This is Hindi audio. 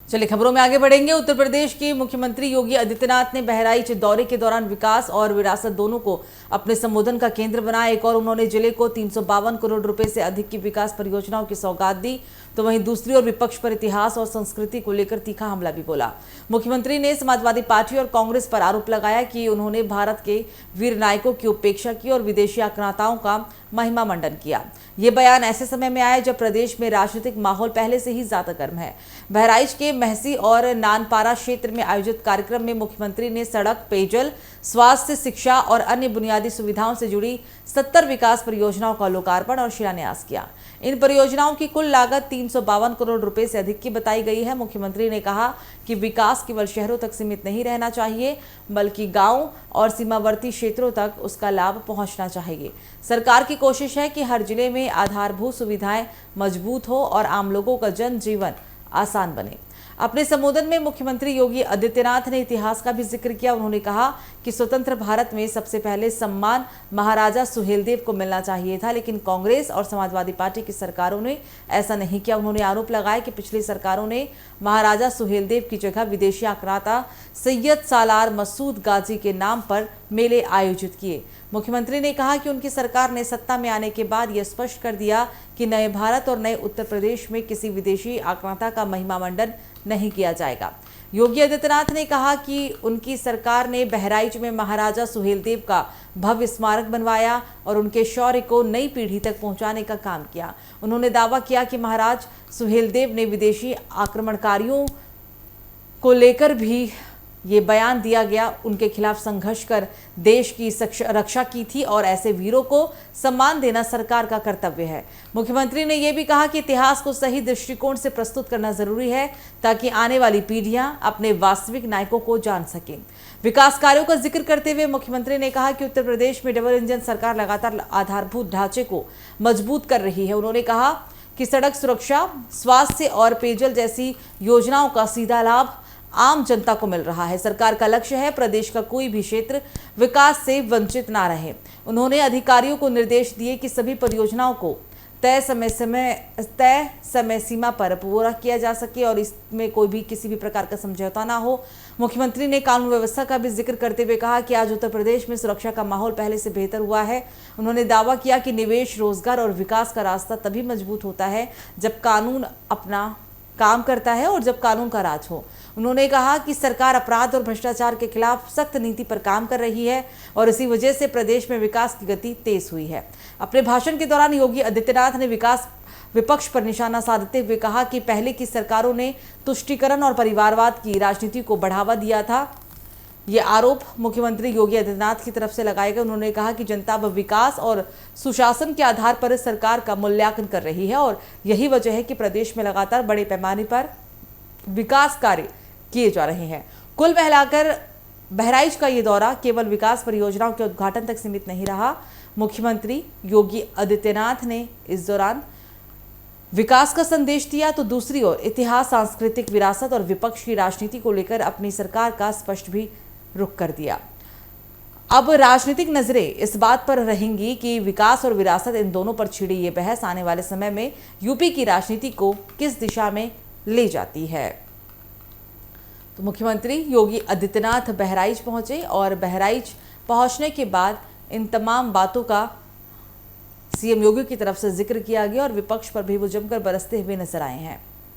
चलिए खबरों में आगे बढ़ेंगे। उत्तर प्रदेश के मुख्यमंत्री योगी आदित्यनाथ ने बहराइच दौरे के दौरान विकास और विरासत दोनों को अपने संबोधन का केंद्र बनाया। एक और उन्होंने जिले को 352 करोड़ रुपए से अधिक की विकास परियोजनाओं की सौगात दी, तो वहीं दूसरी ओर विपक्ष पर इतिहास और संस्कृति को लेकर तीखा हमला भी बोला। मुख्यमंत्री ने समाजवादी पार्टी और कांग्रेस पर आरोप लगाया कि उन्होंने भारत के वीर नायकों की उपेक्षा की और विदेशी आक्रांताओं का महिमा मंडन किया। ये बयान ऐसे समय में आया जब प्रदेश में राजनीतिक माहौल पहले से ही ज्यादा गर्म है। बहराइच के महसी और नानपारा क्षेत्र में आयोजित कार्यक्रम में मुख्यमंत्री ने सड़क, पेयजल, स्वास्थ्य, शिक्षा और अन्य बुनियादी सुविधाओं से जुड़ी 70 विकास परियोजनाओं का लोकार्पण और शिलान्यास किया। इन परियोजनाओं की कुल लागत 352 करोड़ रुपए से अधिक की बताई गई है। मुख्यमंत्री ने कहा कि विकास केवल शहरों तक सीमित नहीं रहना चाहिए, बल्कि गांव और सीमावर्ती क्षेत्रों तक उसका लाभ पहुंचना चाहिए। सरकार की कोशिश है कि हर जिले में आधारभूत सुविधाएं मजबूत हो और आम लोगों का जनजीवन आसान बने। अपने संबोधन में मुख्यमंत्री योगी आदित्यनाथ ने इतिहास का भी जिक्र किया। उन्होंने कहा कि स्वतंत्र भारत में सबसे पहले सम्मान महाराजा सुहेलदेव को मिलना चाहिए था, लेकिन कांग्रेस और समाजवादी पार्टी की सरकारों ने ऐसा नहीं किया। उन्होंने आरोप लगाया कि पिछली सरकारों ने महाराजा सुहेलदेव की जगह विदेशी आक्रांता सैयद सालार मसूद गाजी के नाम पर मेले आयोजित किए। मुख्यमंत्री ने कहा कि उनकी सरकार ने सत्ता में आने के बाद यह स्पष्ट कर दिया कि नए भारत और नए उत्तर प्रदेश में किसी विदेशी आक्रांता का महिमा मंडन नहीं किया जाएगा। योगी आदित्यनाथ ने कहा कि उनकी सरकार ने बहराइच में महाराजा सुहेलदेव का भव्य स्मारक बनवाया और उनके शौर्य को नई पीढ़ी तक पहुंचाने का काम किया। उन्होंने दावा किया कि महाराज सुहेलदेव ने विदेशी आक्रमणकारियों को लेकर भी ये बयान दिया गया, उनके खिलाफ संघर्ष कर देश की रक्षा की थी और ऐसे वीरों को सम्मान देना सरकार का कर्तव्य है। मुख्यमंत्री ने यह भी कहा कि इतिहास को सही दृष्टिकोण से प्रस्तुत करना जरूरी है ताकि आने वाली पीढ़ियां अपने वास्तविक नायकों को जान सकें। विकास कार्यों का जिक्र करते हुए मुख्यमंत्री ने कहा कि उत्तर प्रदेश में डबल इंजन सरकार लगातार आधारभूत ढांचे को मजबूत कर रही है। उन्होंने कहा कि सड़क सुरक्षा, स्वास्थ्य और पेयजल जैसी योजनाओं का सीधा लाभ आम जनता को मिल रहा है। सरकार का लक्ष्य है प्रदेश का कोई भी क्षेत्र विकास से वंचित ना रहे। उन्होंने अधिकारियों को निर्देश दिए कि सभी परियोजनाओं को तय समय सीमा पर पूरा किया जा सके और इसमें कोई भी किसी भी प्रकार का समझौता ना हो। मुख्यमंत्री ने कानून व्यवस्था का भी जिक्र करते हुए कहा कि आज उत्तर प्रदेश में सुरक्षा का माहौल पहले से बेहतर हुआ है। उन्होंने दावा किया कि निवेश, रोजगार और विकास का रास्ता तभी मजबूत होता है जब कानून अपना काम करता है और जब कानून का राज हो। उन्होंने कहा कि सरकार अपराध और भ्रष्टाचार के खिलाफ सख्त नीति पर काम कर रही है और इसी वजह से प्रदेश में विकास की गति तेज हुई है। अपने भाषण के दौरान योगी आदित्यनाथ ने विपक्ष पर निशाना साधते हुए कहा कि पहले की सरकारों ने तुष्टीकरण और परिवारवाद की राजनीति को बढ़ावा दिया था। ये आरोप मुख्यमंत्री योगी आदित्यनाथ की तरफ से लगाए गए। उन्होंने कहा कि जनता अब विकास और सुशासन के आधार पर सरकार का मूल्यांकन कर रही है और यही वजह है कि प्रदेश में लगातार बड़े पैमाने पर विकास कार्य किए जा रहे हैं। कुल मिलाकर बहराइच का ये दौरा केवल विकास परियोजनाओं के उद्घाटन तक सीमित नहीं रहा। मुख्यमंत्री योगी आदित्यनाथ ने इस दौरान विकास का संदेश दिया, तो दूसरी ओर इतिहास, सांस्कृतिक विरासत और विपक्ष की राजनीति को लेकर अपनी सरकार का स्पष्ट भी रुख कर दिया। अब राजनीतिक नजरें इस बात पर रहेंगी कि विकास और विरासत इन दोनों पर छिड़ी ये बहस आने वाले समय में यूपी की राजनीति को किस दिशा में ले जाती है। तो मुख्यमंत्री योगी आदित्यनाथ बहराइच पहुंचे और बहराइच पहुंचने के बाद इन तमाम बातों का सीएम योगी की तरफ से जिक्र किया गया और विपक्ष पर भी वो जमकर बरसते हुए नजर आए हैं।